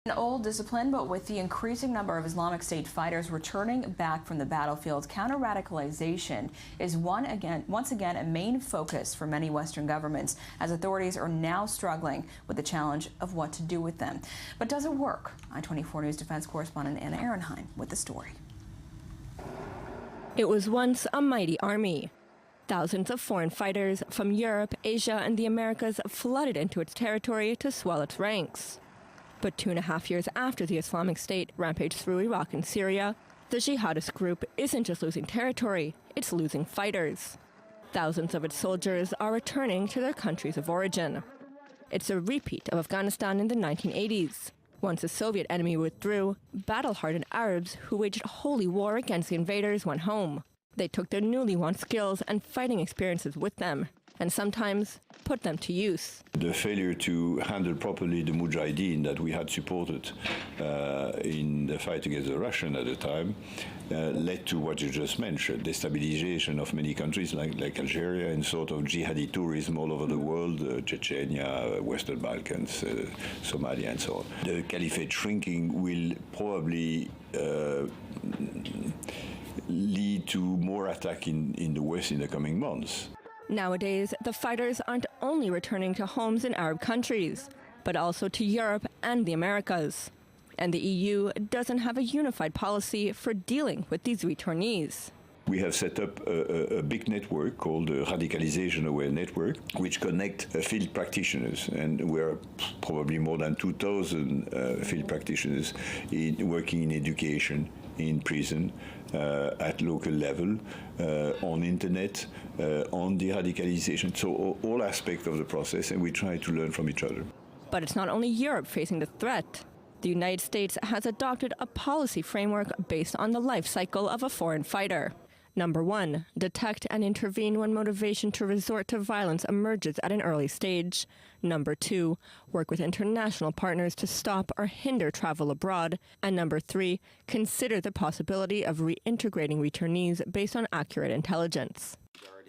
An old discipline, but with the increasing number of Islamic State fighters returning back from the battlefield, counter-radicalization is once again a main focus for many Western governments, as authorities are now struggling with the challenge of what to do with them. But does it work? I-24 News defense correspondent Anna Ehrenheim with the story. It was once a mighty army. Thousands of foreign fighters from Europe, Asia, and the Americas flooded into its territory to swell its ranks. But 2.5 years after the Islamic State rampaged through Iraq and Syria, the jihadist group isn't just losing territory, it's losing fighters. Thousands of its soldiers are returning to their countries of origin. It's a repeat of Afghanistan in the 1980s. Once the Soviet enemy withdrew, battle-hardened Arabs who waged holy war against the invaders went home. They took their newly won skills and fighting experiences with them, and sometimes put them to use. The failure to handle properly the Mujahideen that we had supported in the fight against the Russians at the time led to what you just mentioned, destabilization of many countries like Algeria and sort of jihadi tourism all over the world, Chechnya, Western Balkans, Somalia and so on. The caliphate shrinking will probably lead to more attack in the West in the coming months. Nowadays, the fighters aren't only returning to homes in Arab countries, but also to Europe and the Americas. And the EU doesn't have a unified policy for dealing with these returnees. We have set up a big network called the Radicalization Aware Network, which connects field practitioners, and we're probably more than 2,000 field practitioners working in education, in prison, at local level, on internet, on de-radicalization, so all aspects of the process, and we try to learn from each other. But it's not only Europe facing the threat. The United States has adopted a policy framework based on the life cycle of a foreign fighter. Number 1, detect and intervene when motivation to resort to violence emerges at an early stage. Number 2, work with international partners to stop or hinder travel abroad. And number 3, consider the possibility of reintegrating returnees based on accurate intelligence.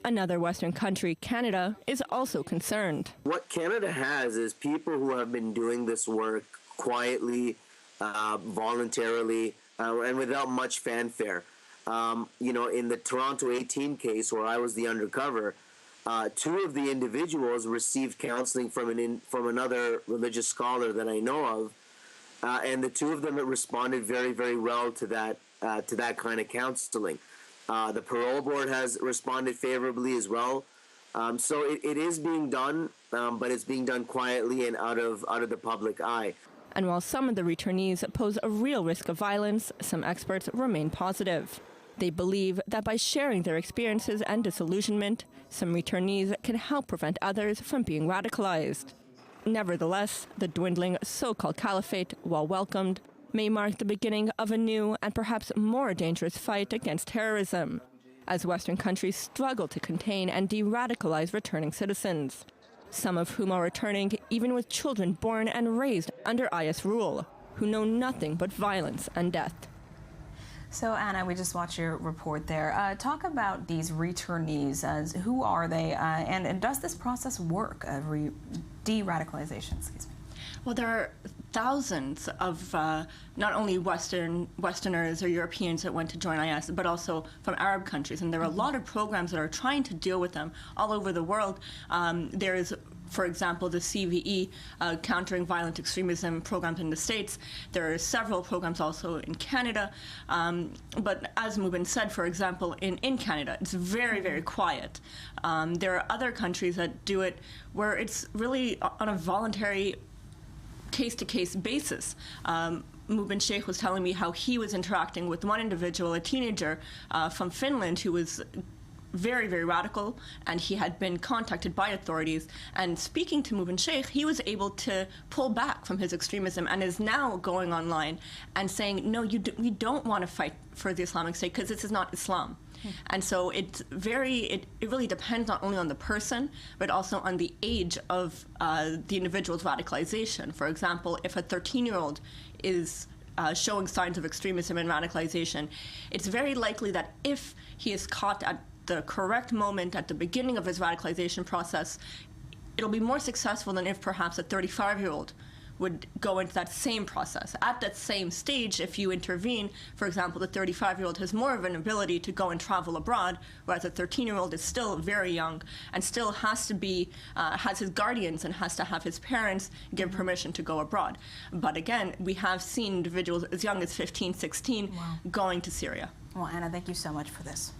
Another Western country, Canada, is also concerned. What Canada has is people who have been doing this work quietly, voluntarily, and without much fanfare. In the Toronto 18 case where I was the undercover, 2 of the individuals received counseling from another religious scholar that I know of, and the 2 of them responded very, very well to that kind of counseling. The parole board has responded favorably as well. So it is being done, but it's being done quietly and out of the public eye. And while some of the returnees pose a real risk of violence, some experts remain positive. They believe that by sharing their experiences and disillusionment, some returnees can help prevent others from being radicalized. Nevertheless, the dwindling so-called caliphate, while welcomed, may mark the beginning of a new and perhaps more dangerous fight against terrorism, as Western countries struggle to contain and de-radicalize returning citizens, some of whom are returning even with children born and raised under IS rule, who know nothing but violence and death. So, Anna, we just watched your report there. Talk about these returnees. Who are they, and does this process work, de-radicalization? Excuse me. Well, there are thousands of not only Westerners or Europeans that went to join IS, but also from Arab countries. And there are a lot of programs that are trying to deal with them all over the world. There's, for example, the CVE, Countering Violent Extremism programs in the States. There are several programs also in Canada. But as Mubin said, for example, in Canada, it's very, very quiet. There are other countries that do it where it's really on a voluntary case-to-case basis. Mubin Sheikh was telling me how he was interacting with one individual, a teenager from Finland, who was very, very radical, and he had been contacted by authorities. And speaking to Mubin Sheikh, he was able to pull back from his extremism and is now going online and saying, no, we don't want to fight for the Islamic State because this is not Islam. And so it really depends not only on the person, but also on the age of the individual's radicalization. For example, if a 13-year-old is showing signs of extremism and radicalization, it's very likely that if he is caught at the correct moment at the beginning of his radicalization process, it'll be more successful than if perhaps a 35-year-old would go into that same process. At that same stage, if you intervene, for example, the 35-year-old has more of an ability to go and travel abroad, whereas a 13-year-old is still very young and still has to be, has his guardians and has to have his parents give permission to go abroad. But again, we have seen individuals as young as 15, 16 going to Syria. Well, Anna, thank you so much for this.